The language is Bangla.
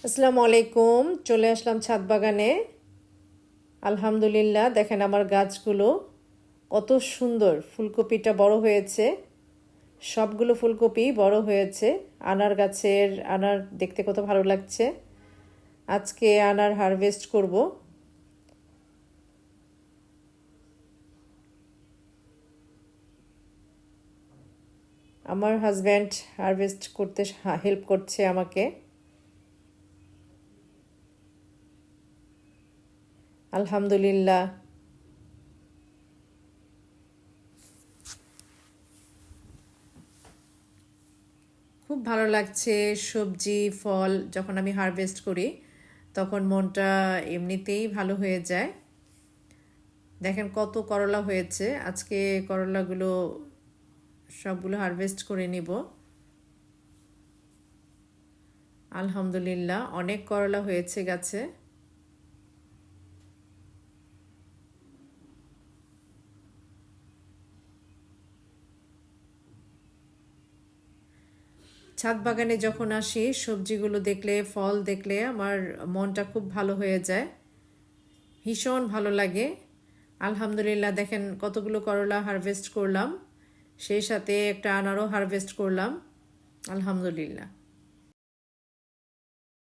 আসসালামু আলাইকুম। চলে আসলাম ছাদ বাগানে। আলহামদুলিল্লাহ, দেখেন আমার গাছগুলো কত সুন্দর। ফুলকপিটা বড় হয়েছে, সবগুলো ফুলকপি বড় হয়েছে। আনার গাছের আনার দেখতে কত ভালো লাগছে। আজকে আনার হারভেস্ট করব। আমার হাজব্যান্ড হারভেস্ট করতে হেল্প করছে আমাকে। আলহামদুলিল্লাহ, খুব ভালো লাগছে। সবজি ফল যখন আমি হারভেস্ট করি তখন মনটা এমনিতেই ভালো হয়ে যায়। দেখেন কত করলা হয়েছে। আজকে করলাগুলো সবগুলো হারভেস্ট করে নিব। আলহামদুলিল্লাহ, অনেক করলা হয়েছে গাছে। ছাদ বাগানে যখন আসি সবজিগুলো দেখলে ফল দেখলে আমার মনটা খুব ভালো হয়ে যায়, ভীষণ ভালো লাগে। আলহামদুলিল্লাহ, দেখেন কতগুলো করলা হারভেস্ট করলাম, সেই সাথে একটা আনারও হারভেস্ট করলাম। আলহামদুলিল্লাহ।